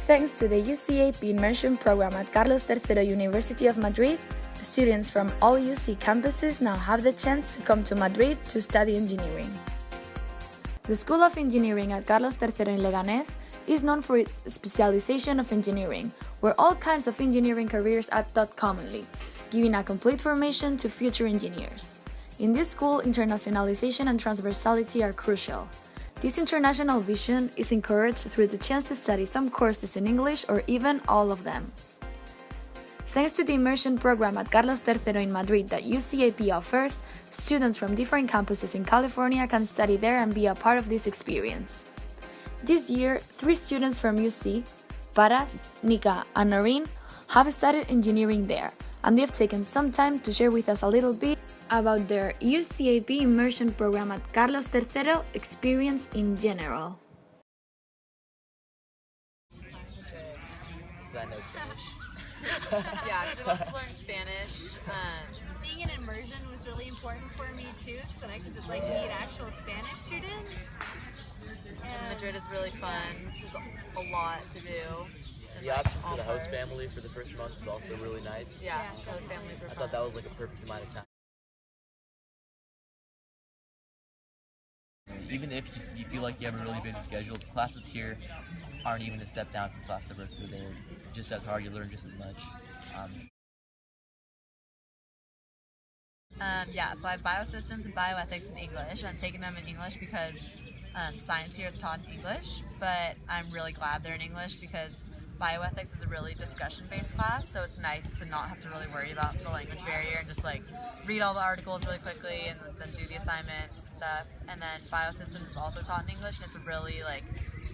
Thanks to the UCEAP Immersion program at Carlos III University of Madrid, students from all UC campuses now have the chance to come to Madrid to study engineering. The School of Engineering at Carlos III in Leganés is known for its specialization of engineering, where all kinds of engineering careers are taught commonly, giving a complete formation to future engineers. In this school, internationalization and transversality are crucial. This international vision is encouraged through the chance to study some courses in English or even all of them. Thanks to the Immersion program at Carlos III in Madrid that UCEAP offers, students from different campuses in California can study there and be a part of this experience. This year, 3 students from UC, Paras, Nika, and Noreen, have studied engineering there, and they've taken some time to share with us a little bit about their UCEAP Immersion program at Carlos III experience in general. Because I know Spanish. Yeah, because I wanted to learn Spanish. Being in immersion was really important for me too, so that I could meet actual Spanish students. And Madrid is really fun. There's a lot to do. And The option for the host family for the first month was also really nice. Yeah, host families were I fun. thought that was like a perfect amount of time. Even if you feel like you have a really busy schedule, the classes here aren't even a step down from class to work through. They're just as hard, you learn just as much. Yeah, so I have biosystems and bioethics in English. I'm taking them in English because science here is taught in English, but I'm really glad they're in English because bioethics is a really discussion-based class, so it's nice to not have to really worry about the language barrier and just read all the articles really quickly and then do the assignments and stuff. And then biosystems is also taught in English, and it's a really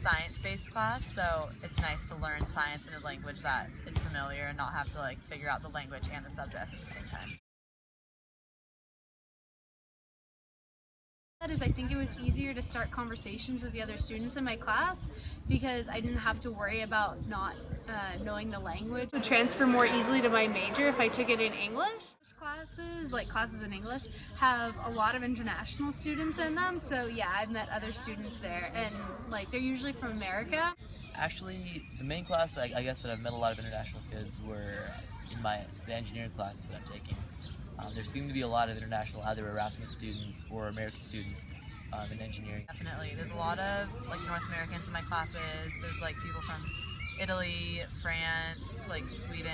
science-based class, so it's nice to learn science in a language that is familiar and not have to figure out the language and the subject at the same time. I think it was easier to start conversations with the other students in my class because I didn't have to worry about not knowing the language. It would transfer more easily to my major if I took it in English. Classes in English, have a lot of international students in them, so yeah, I've met other students there, and they're usually from America. Actually, the main class I guess that I've met a lot of international kids were in the engineering classes that I'm taking. There seem to be a lot of international, either Erasmus students or American students in engineering. Definitely. There's a lot of North Americans in my classes. There's people from Italy, France, Sweden.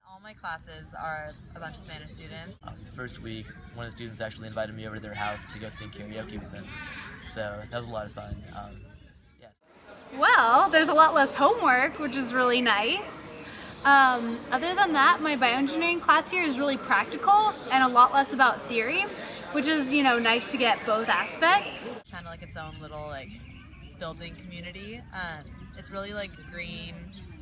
All my classes are a bunch of Spanish students. The first week, one of the students actually invited me over to their house to go sing karaoke with them. So that was a lot of fun. Yes. Well, there's a lot less homework, which is really nice. Other than that, my bioengineering class here is really practical and a lot less about theory, which is, nice to get both aspects. It's kind of its own little building community. It's really green.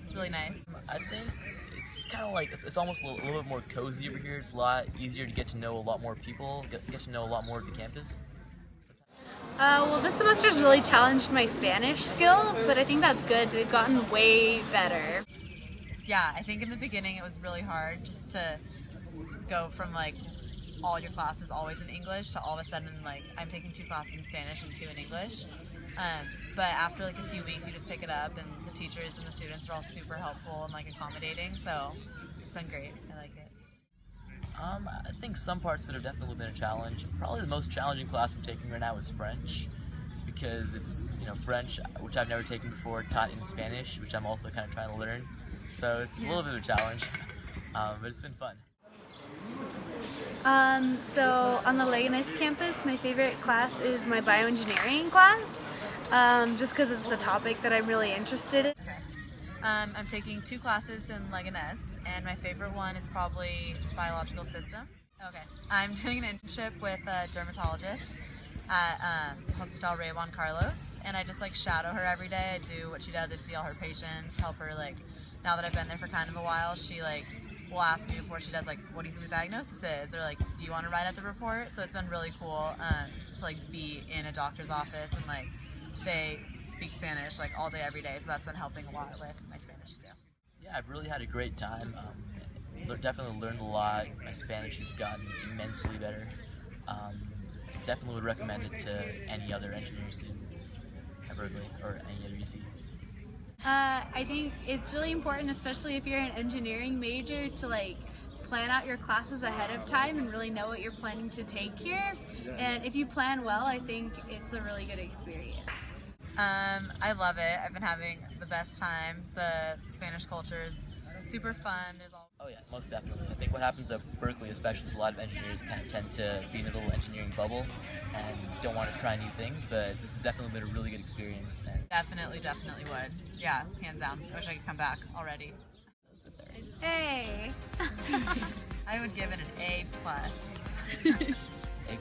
It's really nice. I think it's kind of it's almost a little bit more cozy over here. It's a lot easier to get to know a lot more people, get to know a lot more of the campus. Well, this semester's really challenged my Spanish skills, but I think that's good. They've gotten way better. Yeah, I think in the beginning it was really hard just to go from all your classes always in English to all of a sudden I'm taking 2 classes in Spanish and 2 in English. But after a few weeks you just pick it up, and the teachers and the students are all super helpful and accommodating, so it's been great. I like it. I think some parts that have definitely been a challenge. Probably the most challenging class I'm taking right now is French, because it's French, which I've never taken before, taught in Spanish, which I'm also kind of trying to learn. So it's a little bit of a challenge, but it's been fun. So on the Leganés campus, my favorite class is my bioengineering class, just because it's the topic that I'm really interested in. Okay. I'm taking 2 classes in Leganés, and my favorite one is probably biological systems. Okay. I'm doing an internship with a dermatologist at Hospital Rey Juan Carlos, and I just shadow her every day. I do what she does. I see all her patients, help her now that I've been there for kind of a while, she will ask me before she does what do you think the diagnosis is, or do you want to write up the report? So it's been really cool to be in a doctor's office, and they speak Spanish all day every day, so that's been helping a lot with my Spanish too. Yeah, I've really had a great time. Definitely learned a lot. My Spanish has gotten immensely better. Definitely would recommend it to any other engineering student at Berkeley or any other UC. I think it's really important, especially if you're an engineering major, to plan out your classes ahead of time and really know what you're planning to take here. And if you plan well, I think it's a really good experience. I love it. I've been having the best time. The Spanish culture is super fun. Oh yeah, most definitely. I think what happens at Berkeley especially is a lot of engineers kind of tend to be in a little engineering bubble and don't want to try new things, but this has definitely been a really good experience. And Definitely would. Yeah, hands down. I wish I could come back already. Hey! I would give it an A+. A+.